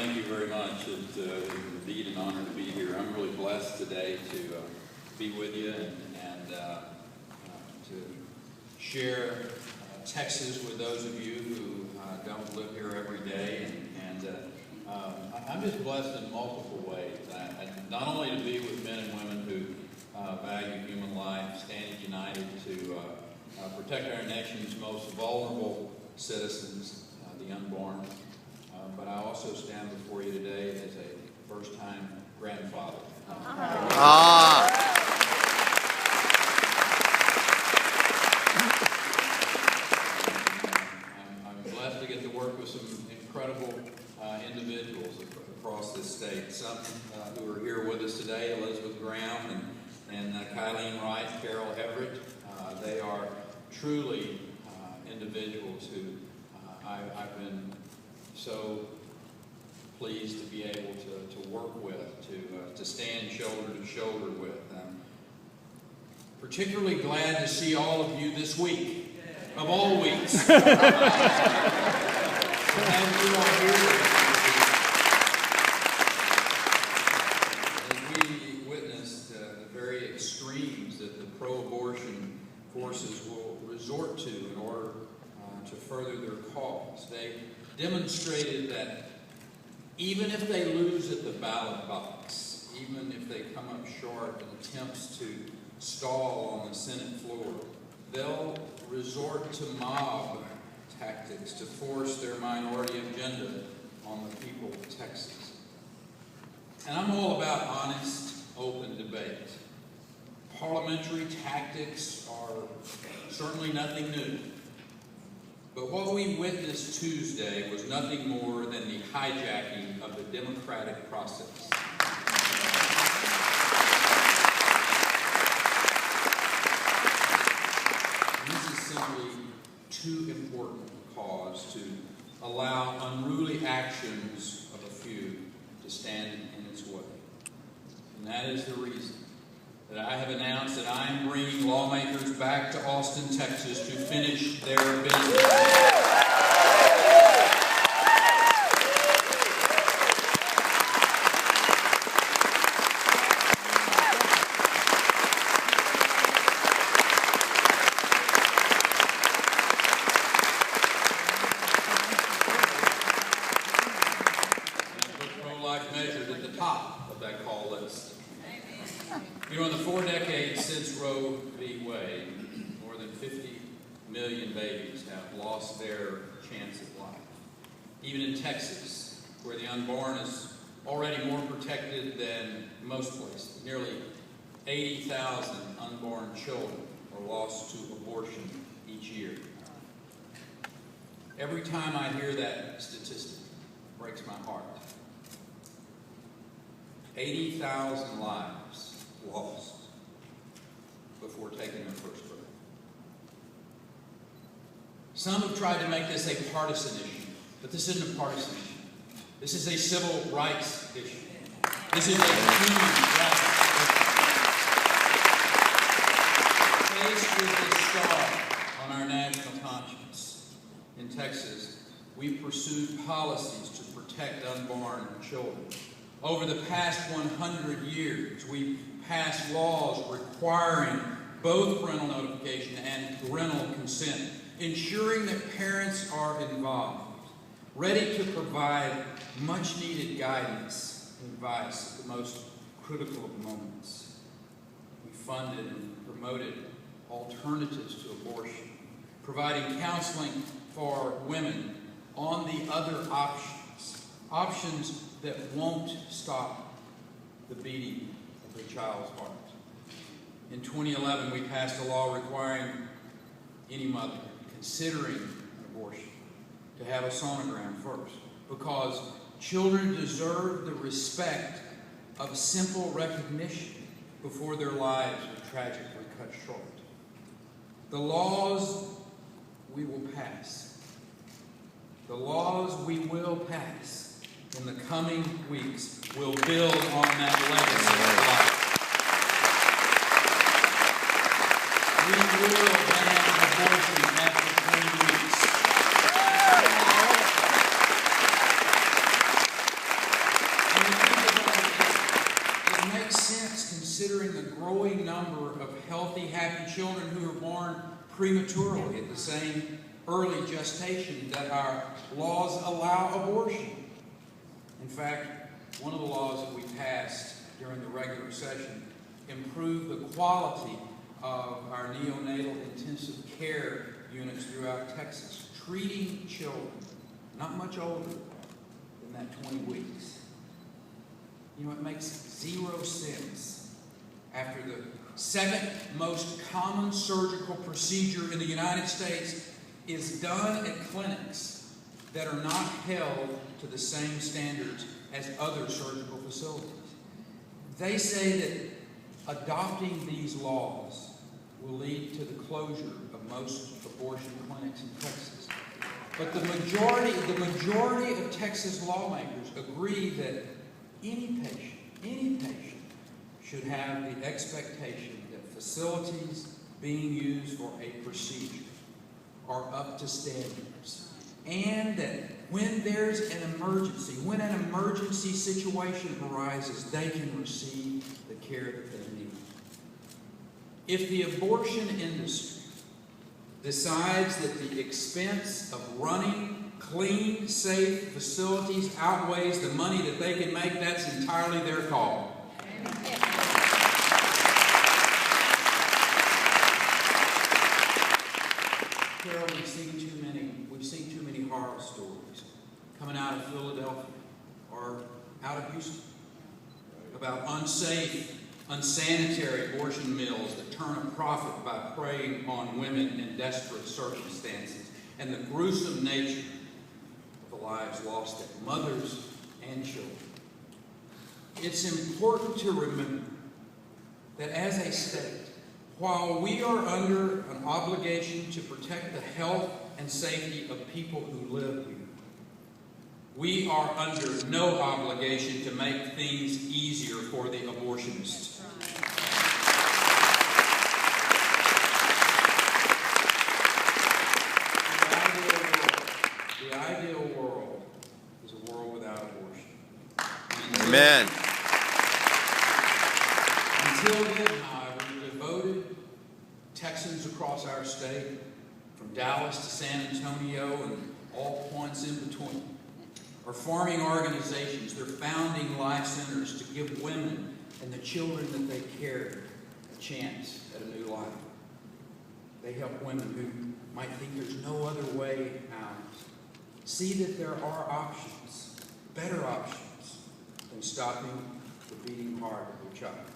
thank you very much. It's indeed an honor to be here. I'm really blessed today to be with you and to share Texas with those of you who don't live here every day. I'm just blessed in multiple ways. Not only to be with men and women who value human life, standing united to protect our nation's most vulnerable citizens, the unborn, but I also stand before you today as a first-time grandfather. I'm blessed to get to work with some incredible individuals across this state. Some who are here with us today, Elizabeth Graham and Kylene Wright, Carol Everett. They are truly individuals who I've been so pleased to be able to work with, to stand shoulder to shoulder with. I'm particularly glad to see all of you this week, of all weeks. To have you all here as we witnessed the very extremes that the pro-abortion forces will resort to in order to further their cause. They demonstrated that even if they lose at the ballot box, even if they come up short in attempts to stall on the Senate floor, they'll resort to mob tactics to force their minority agenda on the people of Texas. And I'm all about honest, open debate. Parliamentary tactics are certainly nothing new. But what we witnessed Tuesday was nothing more than the hijacking of the democratic process. This is simply too important a cause to allow unruly actions of a few to stand in its way. And that is the reason that I have announced that I am bringing lawmakers back to Austin, Texas to finish their business. You know, in the 4 decades since Roe v. Wade, more than 50 million babies have lost their chance at life. Even in Texas, where the unborn is already more protected than most places, nearly 80,000 unborn children are lost to abortion each year. Every time I hear that statistic, it breaks my heart. 80,000 lives lost before taking their first breath. Some have tried to make this a partisan issue, but this isn't a partisan issue. This is a civil rights issue. This is a human rights issue. Faced with this scar on our national conscience, in Texas, we pursued policies to protect unborn children. Over the past 100 years, we've passed laws requiring both parental notification and parental consent, ensuring that parents are involved, ready to provide much-needed guidance and advice at the most critical of moments. We funded and promoted alternatives to abortion, providing counseling for women on the other options that won't stop the beating of the child's heart. In 2011, we passed a law requiring any mother considering an abortion to have a sonogram first, because children deserve the respect of simple recognition before their lives are tragically cut short. The laws we will pass, in the coming weeks will build on that legacy of life. We will ban abortion after 20 weeks. makes sense considering the growing number of healthy, happy children who are born prematurely at the same early gestation that our laws allow abortion. In fact, one of the laws that we passed during the regular session improved the quality of our neonatal intensive care units throughout Texas, treating children not much older than that 20 weeks. You know, it makes zero sense. After the second most common surgical procedure in the United States is done at clinics that are not held to the same standards as other surgical facilities. They say that adopting these laws will lead to the closure of most abortion clinics in Texas. But the majority of Texas lawmakers agree that any patient should have the expectation that facilities being used for a procedure are up to standards, and that when there's an emergency, when an emergency situation arises, they can receive the care that they need. If the abortion industry decides that the expense of running clean, safe facilities outweighs the money that they can make, that's entirely their call. Carol, we've seen too many horror stories coming out of Philadelphia or out of Houston about unsafe, unsanitary abortion mills that turn a profit by preying on women in desperate circumstances, and the gruesome nature of the lives lost at mothers and children. It's important to remember that as a state, while we are under an obligation to protect the health and safety of people who live here, we are under no obligation to make things easier for the abortionists. The ideal world is a world without abortion. Amen. Until then, however, devoted Texans across our state, from Dallas to San Antonio and all points in between, are forming organizations. They're founding life centers to give women and the children that they carry a chance at a new life. They help women who might think there's no other way out see that there are options, better options, than stopping the beating heart of their child.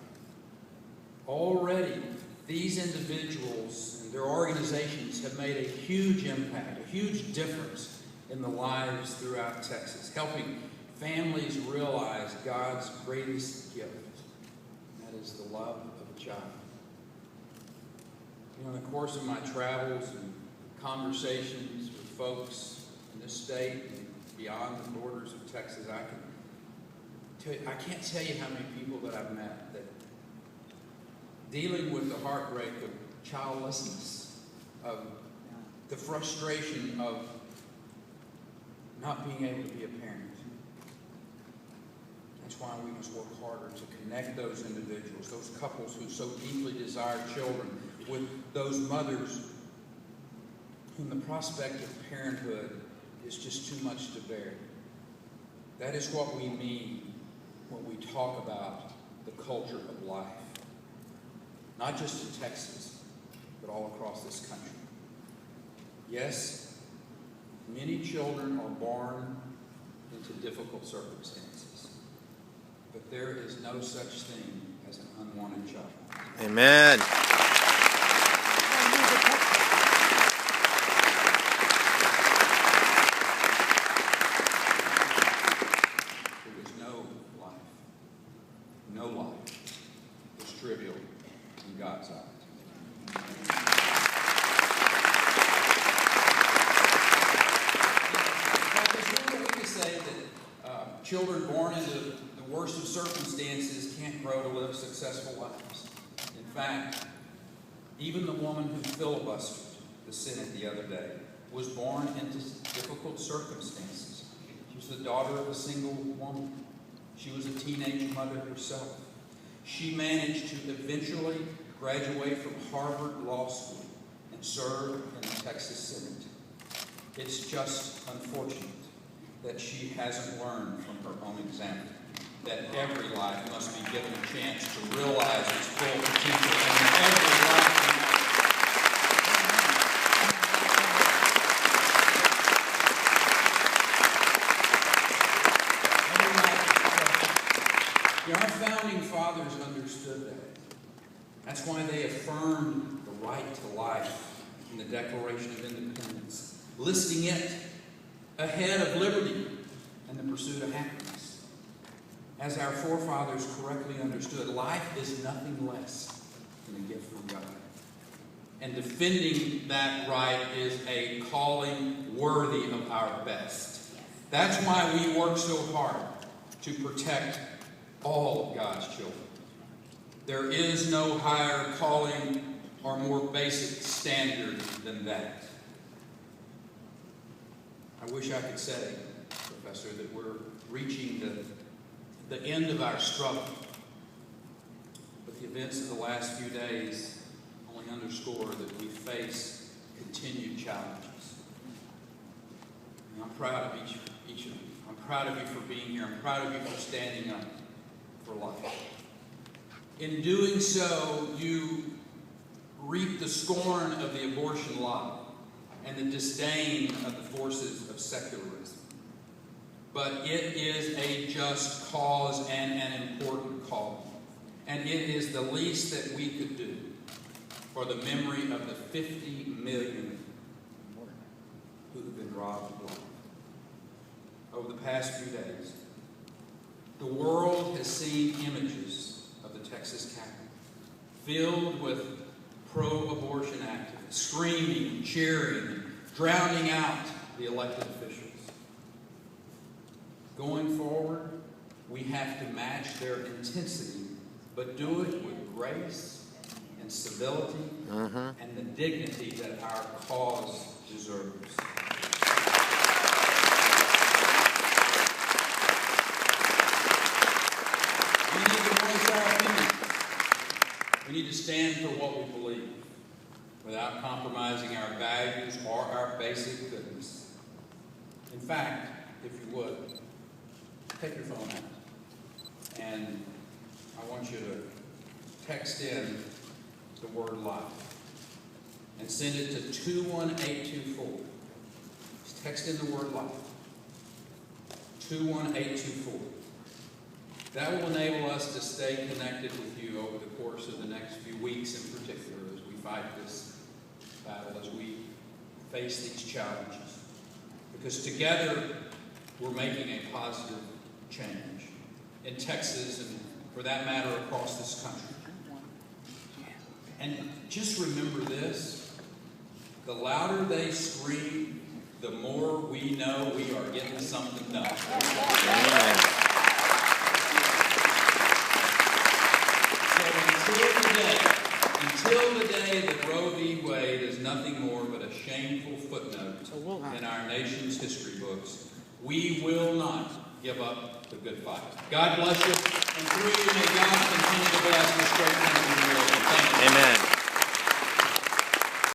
Already, these individuals and their organizations have made a huge impact, a huge difference in the lives throughout Texas, helping families realize God's greatest gift, and that is the love of a child. You know, in the course of my travels and conversations with folks in this state and beyond the borders of Texas, I can't tell you how many people that I've met that dealing with the heartbreak of childlessness, of the frustration of not being able to be a parent. That's why we must work harder to connect those individuals, those couples who so deeply desire children, with those mothers whom the prospect of parenthood is just too much to bear. That is what we mean when we talk about the culture of life. Not just in Texas, but all across this country. Yes, many children are born into difficult circumstances, but there is no such thing as an unwanted child. Amen. There is no life is trivial in God's eyes. Children born into the worst of circumstances can't grow to live successful lives. In fact, even the woman who filibustered the Senate the other day was born into difficult circumstances. She was the daughter of a single woman. She was a teenage mother herself. she managed to eventually graduate from Harvard Law School and serve in the Texas Senate. It's just unfortunate that she hasn't learned from her own example, that every life must be given a chance to realize its full potential, and every life our founding fathers understood that. That's why they affirmed the right to life in the Declaration of Independence, listing it ahead of liberty and the pursuit of happiness. As our forefathers correctly understood, life is nothing less than a gift from God. And defending that right is a calling worthy of our best. That's why we work so hard to protect all of God's children. There is no higher calling or more basic standard than that. I wish I could say, Professor, that we're reaching the end of our struggle. But the events of the last few days only underscore that we face continued challenges. And I'm proud of each of you. I'm proud of you for being here. I'm proud of you for standing up for life. In doing so, you reap the scorn of the abortion lobby and the disdain of the forces of secularism. But it is a just cause and an important calling. And it is the least that we could do for the memory of the 50 million who have been robbed of life. Over the past few days, the world has seen images of the Texas Capitol filled with pro-abortion activists, screaming, cheering, drowning out the elected officials. Going forward, we have to match their intensity, but do it with grace and civility and the dignity that our cause deserves. We need to voice our opinions. We need to stand for what we believe without compromising our values or our basic goodness. In fact, if you would, take your phone out and I want you to text in the word life and send it to 21824. Just text in the word life. 21824. That will enable us to stay connected with you over the course of the next few weeks in particular as we fight this battle, as we face these challenges. Because together we're making a positive change in Texas and, for that matter, across this country. And just remember this: the louder they scream, the more we know we are getting something done. So until the day that Roe v. Wade is nothing more but a shameful footnote in our nation's history books, we will not give up the good fight. God bless you, and through you may God continue to bless this great country. Thank you. Amen.